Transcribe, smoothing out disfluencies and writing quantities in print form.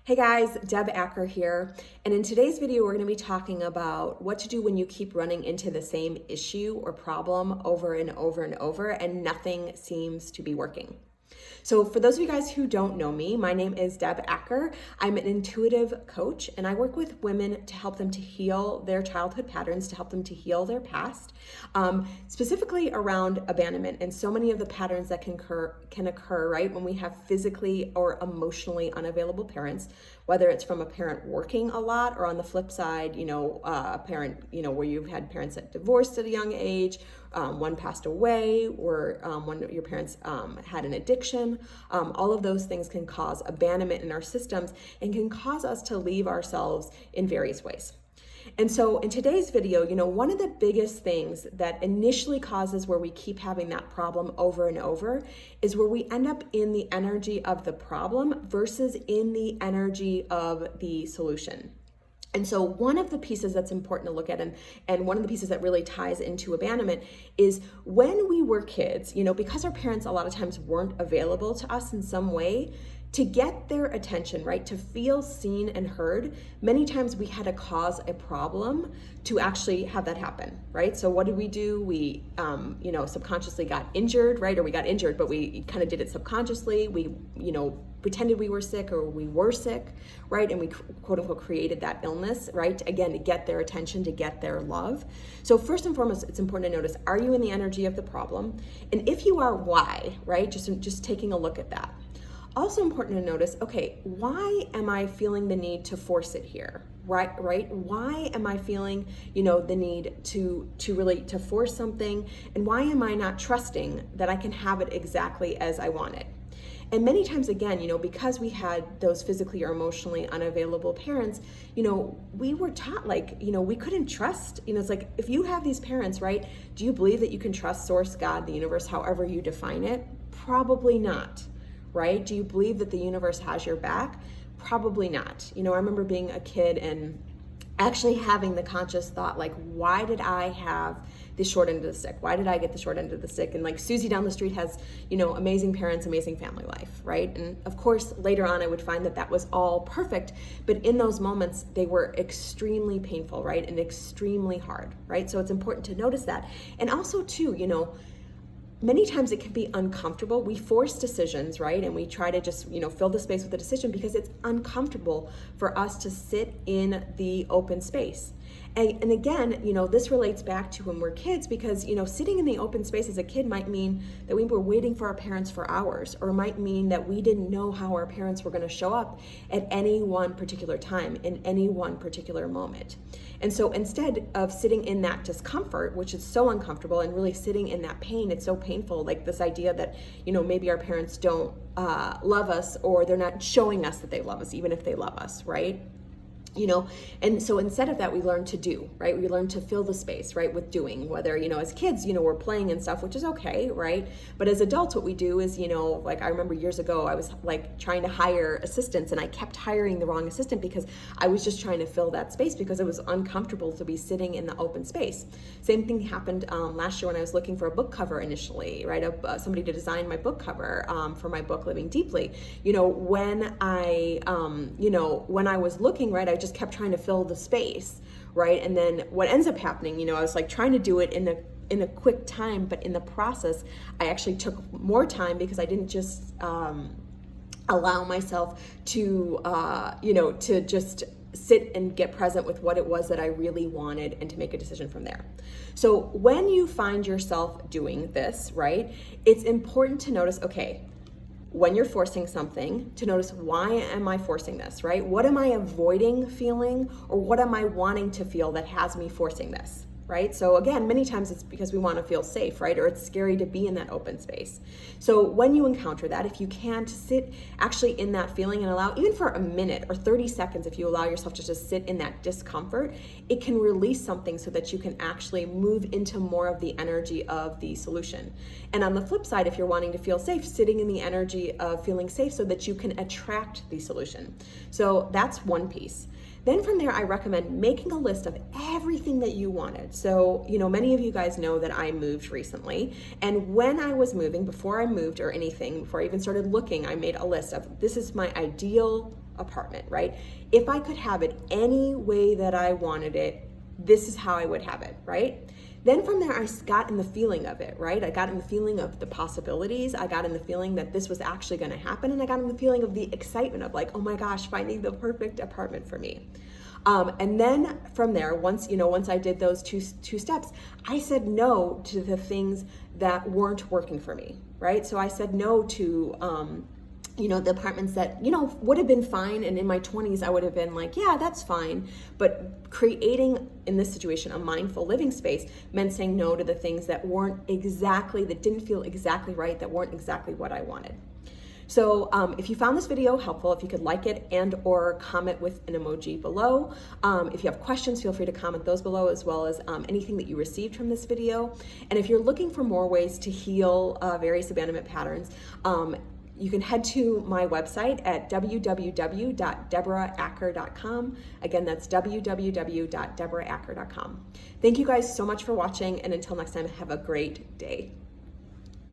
Hey guys, Deb Acker here, and in today's video we're going to be talking about what to do when you keep running into the same issue or problem over and over and over and nothing seems to be working. So for those of you guys who don't know me, my name is Deb Acker. I'm an intuitive coach and I work with women to help them to heal their childhood patterns, to help them to heal their past, specifically around abandonment and so many of the patterns that can occur, right, when we have physically or emotionally unavailable parents, whether it's from a parent working a lot or on the flip side, a parent, where you've had parents that divorced at a young age, one passed away, or one of your parents had an addiction. All of those things can cause abandonment in our systems and can cause us to leave ourselves in various ways. And so in today's video, one of the biggest things that initially causes where we keep having that problem over and over is where we end up in the energy of the problem versus in the energy of the solution. And so one of the pieces that's important to look at, and one of the pieces that really ties into abandonment, is when we were kids, because our parents a lot of times weren't available to us in some way, to get their attention, right, to feel seen and heard, many times we had to cause a problem to actually have that happen, right? So what did we do? We, subconsciously got injured, right? Or we got injured, but we kind of did it subconsciously. We, pretended we were sick or we were sick, right? And we quote unquote created that illness, right? Again, to get their attention, to get their love. So first and foremost, it's important to notice, are you in the energy of the problem? And if you are, why, right? Just taking a look at that. Also important to notice, okay, why am I feeling the need to force it here? Right? Why am I feeling, the need to really to force something? And why am I not trusting that I can have it exactly as I want it? And many times again, because we had those physically or emotionally unavailable parents, we were taught we couldn't trust, it's like, if you have these parents, right, do you believe that you can trust source, God, the universe, however you define it? Probably not, right? Do you believe that the universe has your back? Probably not. I remember being a kid and actually having the conscious thought, why did I have the short end of the stick? Why did I get the short end of the stick? And Susie down the street has, amazing parents, amazing family life, right? And of course, later on, I would find that that was all perfect. But in those moments, they were extremely painful, right? And extremely hard, right? So it's important to notice that. And also too, many times it can be uncomfortable. We force decisions, right? And we try to just, fill the space with a decision because it's uncomfortable for us to sit in the open space. And again, this relates back to when we're kids because, sitting in the open space as a kid might mean that we were waiting for our parents for hours, or it might mean that we didn't know how our parents were going to show up at any one particular time, in any one particular moment. And so instead of sitting in that discomfort, which is so uncomfortable, and really sitting in that pain, it's so painful, like this idea that, maybe our parents don't love us, or they're not showing us that they love us, even if they love us, right? And so instead of that, we learn to do, right? We learn to fill the space, right, with doing, whether, as kids, we're playing and stuff, which is okay, right? But as adults, what we do is, I remember years ago, I was trying to hire assistants and I kept hiring the wrong assistant because I was just trying to fill that space because it was uncomfortable to be sitting in the open space. Same thing happened last year when I was looking for a book cover initially, right? Somebody to design my book cover for my book, Living Deeply. When I was looking, right, I just kept trying to fill the space, right? And then what ends up happening, I was trying to do it in a quick time, but in the process, I actually took more time because I didn't just allow myself to, to just sit and get present with what it was that I really wanted and to make a decision from there. So when you find yourself doing this, right, it's important to notice, okay, when you're forcing something, to notice, why am I forcing this, right? What am I avoiding feeling, or what am I wanting to feel that has me forcing this, right? So again, many times it's because we want to feel safe, right? Or it's scary to be in that open space. So when you encounter that, if you can, to sit actually in that feeling and allow, even for a minute or 30 seconds, if you allow yourself to just sit in that discomfort, it can release something so that you can actually move into more of the energy of the solution. And on the flip side, if you're wanting to feel safe, sitting in the energy of feeling safe so that you can attract the solution. So that's one piece. Then from there, I recommend making a list of everything that you wanted. So, many of you guys know that I moved recently. And when I was moving, before I moved or anything, before I even started looking, I made a list of, this is my ideal apartment, right? If I could have it any way that I wanted it, this is how I would have it, right? Then from there, I got in the feeling of it, right? I got in the feeling of the possibilities. I got in the feeling that this was actually going to happen. And I got in the feeling of the excitement of like, oh my gosh, finding the perfect apartment for me. And then from there, once I did those two steps, I said no to the things that weren't working for me, right? So I said no to, the apartments that, would have been fine. And in my 20s, I would have been like, yeah, that's fine. But creating, in this situation, a mindful living space meant saying no to the things that didn't feel exactly right, that weren't exactly what I wanted. So if you found this video helpful, if you could like it and or comment with an emoji below. If you have questions, feel free to comment those below, as well as anything that you received from this video. And if you're looking for more ways to heal various abandonment patterns, you can head to my website at www.deboraacker.com. Again, that's www.deboraacker.com. Thank you guys so much for watching, and until next time, have a great day.